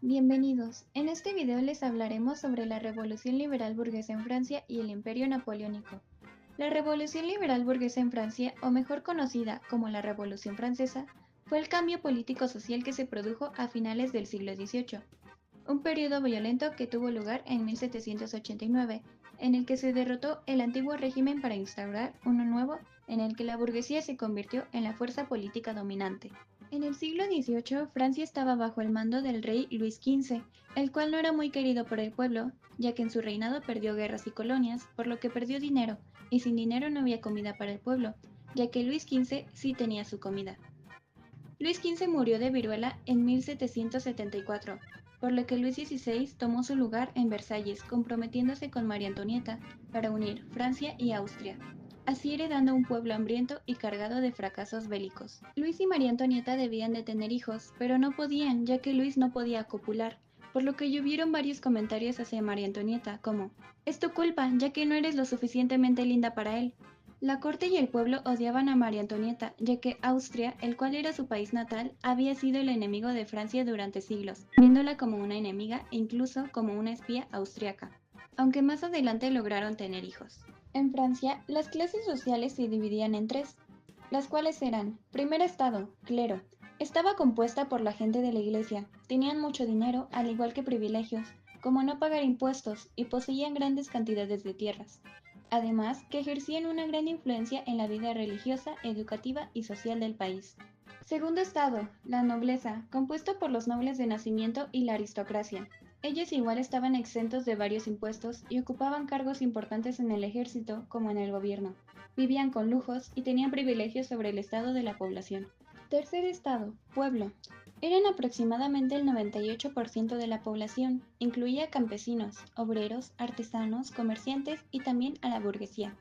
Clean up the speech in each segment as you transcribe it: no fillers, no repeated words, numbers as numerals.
Bienvenidos. En este video les hablaremos sobre la Revolución Liberal Burguesa en Francia y el Imperio Napoleónico. La Revolución Liberal Burguesa en Francia, o mejor conocida como la Revolución Francesa, fue el cambio político-social que se produjo a finales del siglo XVIII, un periodo violento que tuvo lugar en 1789, en el que se derrotó el antiguo régimen para instaurar uno nuevo en el que la burguesía se convirtió en la fuerza política dominante. En el siglo XVIII, Francia estaba bajo el mando del rey Luis XV, el cual no era muy querido por el pueblo, ya que en su reinado perdió guerras y colonias, por lo que perdió dinero, y sin dinero no había comida para el pueblo, ya que Luis XV sí tenía su comida. Luis XV murió de viruela en 1774, por lo que Luis XVI tomó su lugar en Versalles, comprometiéndose con María Antonieta para unir Francia y Austria, así heredando un pueblo hambriento y cargado de fracasos bélicos. Luis y María Antonieta debían de tener hijos, pero no podían, ya que Luis no podía copular, por lo que llovieron varios comentarios hacia María Antonieta, como: «Es tu culpa, ya que no eres lo suficientemente linda para él». La corte y el pueblo odiaban a María Antonieta, ya que Austria, el cual era su país natal, había sido el enemigo de Francia durante siglos, viéndola como una enemiga e incluso como una espía austriaca, aunque más adelante lograron tener hijos. En Francia, las clases sociales se dividían en tres, las cuales eran: primer estado, clero. Estaba compuesta por la gente de la iglesia, tenían mucho dinero, al igual que privilegios, como no pagar impuestos, y poseían grandes cantidades de tierras. Además, que ejercían una gran influencia en la vida religiosa, educativa y social del país. Segundo estado, la nobleza, compuesto por los nobles de nacimiento y la aristocracia. Ellos igual estaban exentos de varios impuestos y ocupaban cargos importantes en el ejército como en el gobierno. Vivían con lujos y tenían privilegios sobre el estado de la población. Tercer estado, pueblo. Eran aproximadamente el 98% de la población, incluía campesinos, obreros, artesanos, comerciantes y también a la burguesía.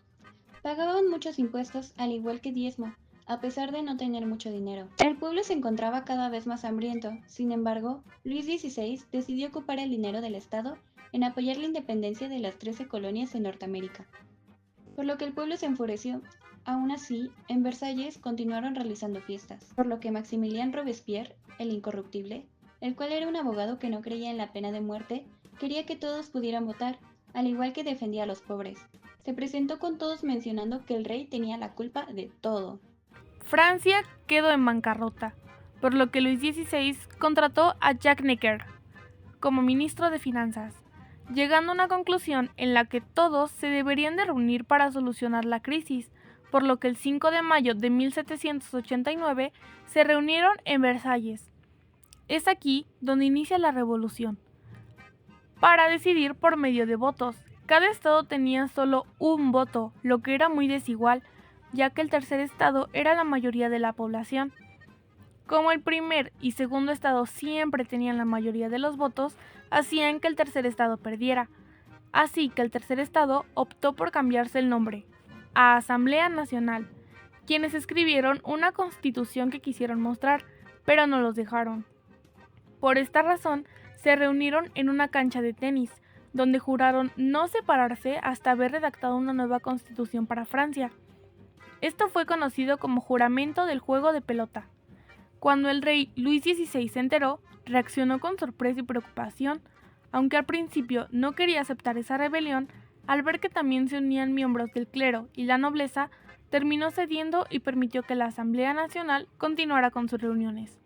Pagaban muchos impuestos al igual que diezmo, a pesar de no tener mucho dinero. El pueblo se encontraba cada vez más hambriento, sin embargo, Luis XVI decidió ocupar el dinero del Estado en apoyar la independencia de las 13 colonias en Norteamérica, por lo que el pueblo se enfureció. Aún así, en Versalles continuaron realizando fiestas, por lo que Maximilien Robespierre, el incorruptible, el cual era un abogado que no creía en la pena de muerte, quería que todos pudieran votar, al igual que defendía a los pobres. Se presentó con todos mencionando que el rey tenía la culpa de todo. Francia quedó en bancarrota, por lo que Luis XVI contrató a Jacques Necker como ministro de Finanzas, llegando a una conclusión en la que todos se deberían de reunir para solucionar la crisis, por lo que el 5 de mayo de 1789 se reunieron en Versalles. Es aquí donde inicia la revolución, para decidir por medio de votos. Cada estado tenía solo un voto, lo que era muy desigual, ya que el tercer estado era la mayoría de la población. Como el primer y segundo estado siempre tenían la mayoría de los votos, hacían que el tercer estado perdiera. Así que el tercer estado optó por cambiarse el nombre a Asamblea Nacional, quienes escribieron una constitución que quisieron mostrar, pero no los dejaron. Por esta razón, se reunieron en una cancha de tenis, donde juraron no separarse hasta haber redactado una nueva constitución para Francia. Esto fue conocido como juramento del juego de pelota. Cuando el rey Luis XVI se enteró, reaccionó con sorpresa y preocupación, aunque al principio no quería aceptar esa rebelión. Al ver que también se unían miembros del clero y la nobleza, terminó cediendo y permitió que la Asamblea Nacional continuara con sus reuniones.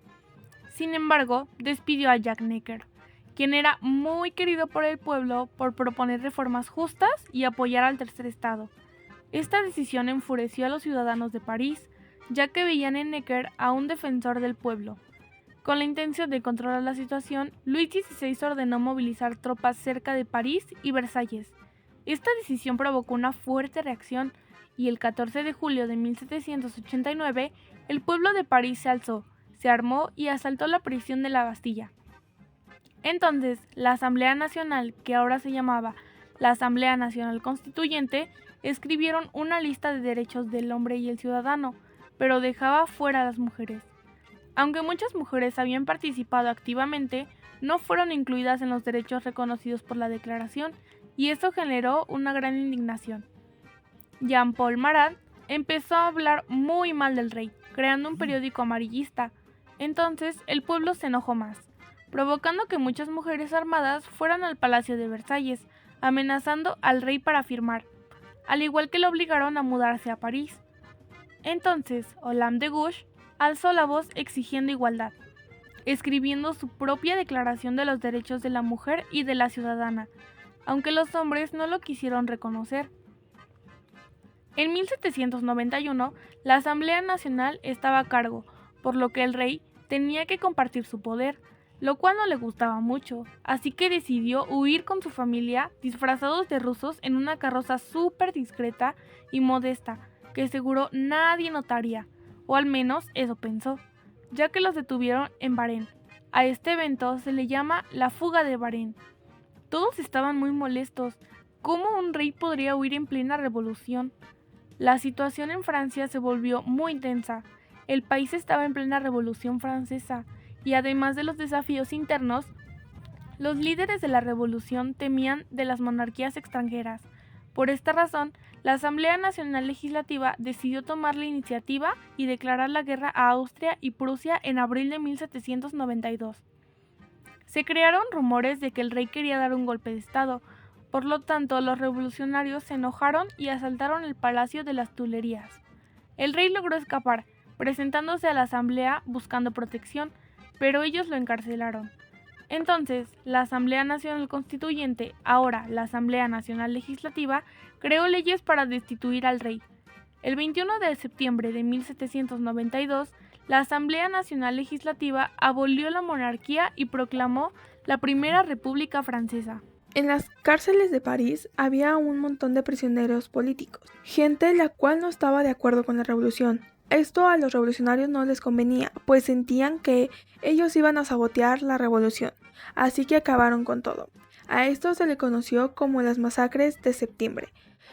Sin embargo, despidió a Jacques Necker, quien era muy querido por el pueblo por proponer reformas justas y apoyar al tercer estado. Esta decisión enfureció a los ciudadanos de París, ya que veían en Necker a un defensor del pueblo. Con la intención de controlar la situación, Luis XVI ordenó movilizar tropas cerca de París y Versalles. Esta decisión provocó una fuerte reacción y el 14 de julio de 1789 el pueblo de París se alzó, se armó y asaltó la prisión de la Bastilla. Entonces, la Asamblea Nacional, que ahora se llamaba la Asamblea Nacional Constituyente, escribieron una lista de derechos del hombre y el ciudadano, pero dejaba fuera a las mujeres. Aunque muchas mujeres habían participado activamente, no fueron incluidas en los derechos reconocidos por la Declaración, y esto generó una gran indignación. Jean-Paul Marat empezó a hablar muy mal del rey, creando un periódico amarillista. Entonces el pueblo se enojó más, provocando que muchas mujeres armadas fueran al Palacio de Versalles, amenazando al rey para firmar, al igual que lo obligaron a mudarse a París. Entonces, Olympe de Gouges alzó la voz exigiendo igualdad, escribiendo su propia Declaración de los Derechos de la Mujer y de la Ciudadana, aunque los hombres no lo quisieron reconocer. En 1791, la Asamblea Nacional estaba a cargo, por lo que el rey tenía que compartir su poder, lo cual no le gustaba mucho, así que decidió huir con su familia disfrazados de rusos en una carroza súper discreta y modesta, que seguro nadie notaría, o al menos eso pensó, ya que los detuvieron en Varenne. A este evento se le llama la fuga de Varenne. Todos estaban muy molestos. ¿Cómo un rey podría huir en plena revolución? La situación en Francia se volvió muy tensa. El país estaba en plena Revolución Francesa y además de los desafíos internos, los líderes de la revolución temían de las monarquías extranjeras. Por esta razón, la Asamblea Nacional Legislativa decidió tomar la iniciativa y declarar la guerra a Austria y Prusia en abril de 1792. Se crearon rumores de que el rey quería dar un golpe de estado, por lo tanto los revolucionarios se enojaron y asaltaron el Palacio de las Tuileries. El rey logró escapar, presentándose a la asamblea buscando protección, pero ellos lo encarcelaron. Entonces, la Asamblea Nacional Constituyente, ahora la Asamblea Nacional Legislativa, creó leyes para destituir al rey. El 21 de septiembre de 1792, la Asamblea Nacional Legislativa abolió la monarquía y proclamó la Primera República Francesa. En las cárceles de París había un montón de prisioneros políticos, gente la cual no estaba de acuerdo con la revolución. Esto a los revolucionarios no les convenía, pues sentían que ellos iban a sabotear la revolución, así que acabaron con todo. A esto se le conoció como las masacres de septiembre.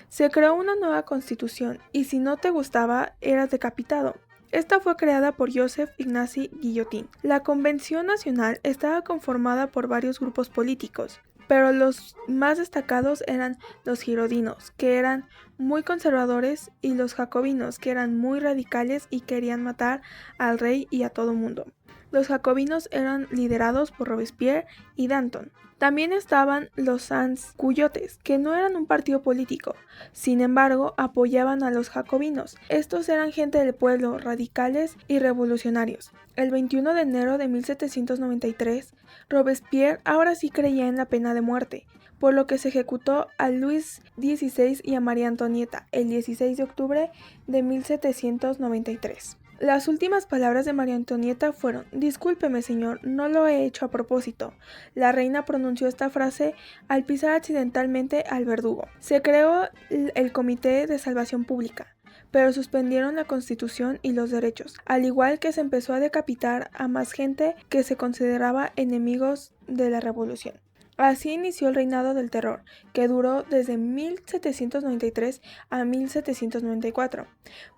Se creó una nueva constitución y si no te gustaba, eras decapitado. Esta fue creada por Joseph Ignace Guillotin. La Convención Nacional estaba conformada por varios grupos políticos, pero los más destacados eran los girodinos, que eran muy conservadores, y los jacobinos, que eran muy radicales y querían matar al rey y a todo mundo. Los jacobinos eran liderados por Robespierre y Danton. También estaban los sans-culottes, que no eran un partido político, sin embargo apoyaban a los jacobinos. Estos eran gente del pueblo, radicales y revolucionarios. El 21 de enero de 1793, Robespierre ahora sí creía en la pena de muerte, por lo que se ejecutó a Luis XVI y a María Antonieta el 16 de octubre de 1793. Las últimas palabras de María Antonieta fueron: «Discúlpeme, señor, no lo he hecho a propósito». La reina pronunció esta frase al pisar accidentalmente al verdugo. Se creó el Comité de Salvación Pública, pero suspendieron la Constitución y los derechos, al igual que se empezó a decapitar a más gente que se consideraba enemigos de la revolución. Así inició el reinado del terror, que duró desde 1793 a 1794.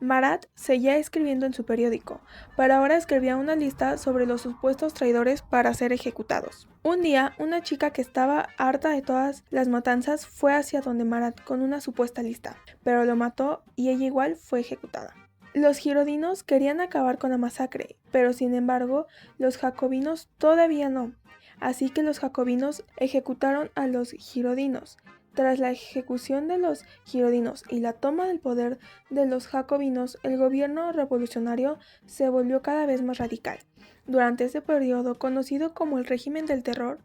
Marat seguía escribiendo en su periódico, pero ahora escribía una lista sobre los supuestos traidores para ser ejecutados. Un día, una chica que estaba harta de todas las matanzas fue hacia donde Marat con una supuesta lista, pero lo mató y ella igual fue ejecutada. Los girodinos querían acabar con la masacre, pero sin embargo, los jacobinos todavía no. Así que los jacobinos ejecutaron a los girodinos. Tras la ejecución de los girodinos y la toma del poder de los jacobinos, el gobierno revolucionario se volvió cada vez más radical. Durante ese periodo, conocido como el régimen del terror,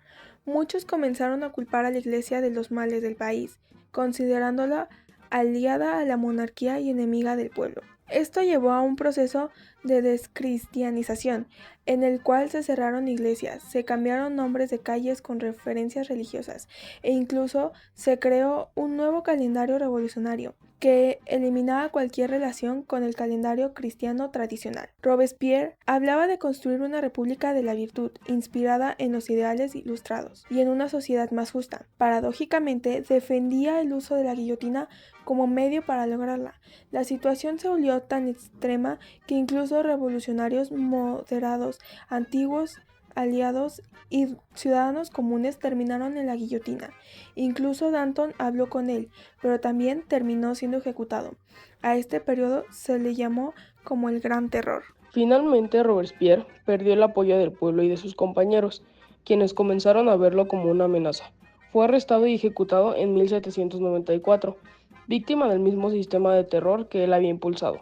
muchos comenzaron a culpar a la Iglesia de los males del país, considerándola aliada a la monarquía y enemiga del pueblo. Esto llevó a un proceso de descristianización, en el cual se cerraron iglesias, se cambiaron nombres de calles con referencias religiosas e incluso se creó un nuevo calendario revolucionario que eliminaba cualquier relación con el calendario cristiano tradicional. Robespierre hablaba de construir una república de la virtud, inspirada en los ideales ilustrados y en una sociedad más justa. Paradójicamente, defendía el uso de la guillotina como medio para lograrla. La situación se volvió tan extrema que incluso revolucionarios moderados, antiguos aliados y ciudadanos comunes terminaron en la guillotina. Incluso Danton habló con él, pero también terminó siendo ejecutado. A este periodo se le llamó como el Gran Terror. Finalmente, Robespierre perdió el apoyo del pueblo y de sus compañeros, quienes comenzaron a verlo como una amenaza. Fue arrestado y ejecutado en 1794, víctima del mismo sistema de terror que él había impulsado.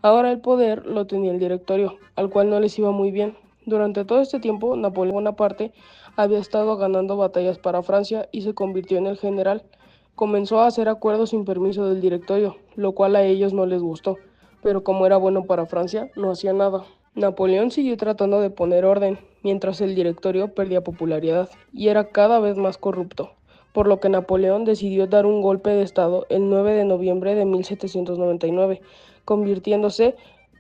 Ahora el poder lo tenía el Directorio, al cual no les iba muy bien. Durante todo este tiempo, Napoleón Bonaparte había estado ganando batallas para Francia y se convirtió en el general. Comenzó a hacer acuerdos sin permiso del Directorio, lo cual a ellos no les gustó, pero como era bueno para Francia, no hacía nada. Napoleón siguió tratando de poner orden, mientras el Directorio perdía popularidad y era cada vez más corrupto, por lo que Napoleón decidió dar un golpe de estado el 9 de noviembre de 1799, convirtiéndose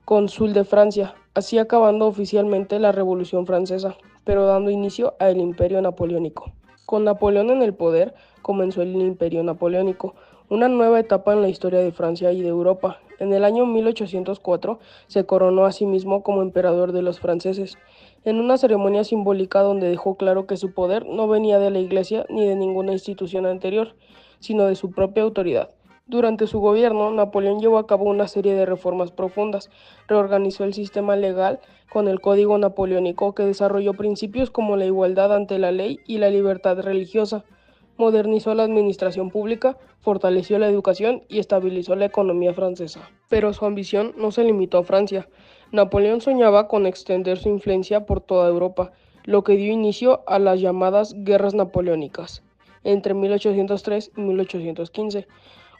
cónsul de Francia, así acabando oficialmente la Revolución Francesa, pero dando inicio al Imperio Napoleónico. Con Napoleón en el poder, comenzó el Imperio Napoleónico, una nueva etapa en la historia de Francia y de Europa. En el año 1804 se coronó a sí mismo como emperador de los franceses, en una ceremonia simbólica donde dejó claro que su poder no venía de la Iglesia ni de ninguna institución anterior, sino de su propia autoridad. Durante su gobierno, Napoleón llevó a cabo una serie de reformas profundas, reorganizó el sistema legal con el Código Napoleónico, que desarrolló principios como la igualdad ante la ley y la libertad religiosa, modernizó la administración pública, fortaleció la educación y estabilizó la economía francesa. Pero su ambición no se limitó a Francia. Napoleón soñaba con extender su influencia por toda Europa, lo que dio inicio a las llamadas Guerras Napoleónicas, entre 1803 y 1815.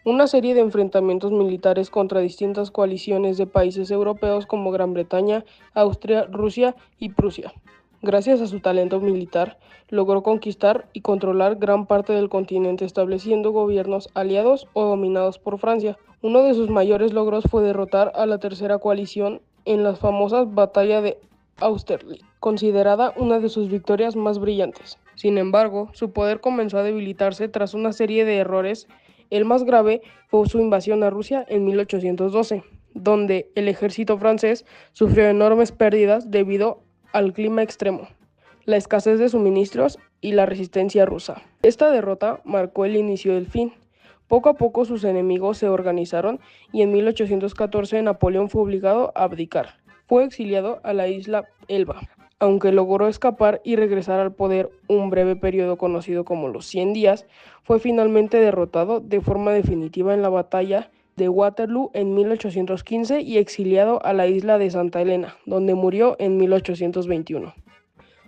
Una serie de enfrentamientos militares contra distintas coaliciones de países europeos como Gran Bretaña, Austria, Rusia y Prusia. Gracias a su talento militar, logró conquistar y controlar gran parte del continente, estableciendo gobiernos aliados o dominados por Francia. Uno de sus mayores logros fue derrotar a la Tercera Coalición en la famosa Batalla de Austerlitz, considerada una de sus victorias más brillantes. Sin embargo, su poder comenzó a debilitarse tras una serie de errores. El más grave fue su invasión a Rusia en 1812, donde el ejército francés sufrió enormes pérdidas debido al clima extremo, la escasez de suministros y la resistencia rusa. Esta derrota marcó el inicio del fin. Poco a poco sus enemigos se organizaron y en 1814 Napoleón fue obligado a abdicar. Fue exiliado a la isla Elba, aunque logró escapar y regresar al poder un breve periodo conocido como los 100 días, fue finalmente derrotado de forma definitiva en la batalla de Waterloo en 1815 y exiliado a la isla de Santa Elena, donde murió en 1821.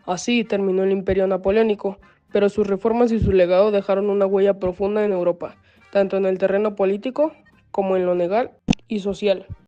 Así terminó el Imperio Napoleónico, pero sus reformas y su legado dejaron una huella profunda en Europa, tanto en el terreno político como en lo legal y social.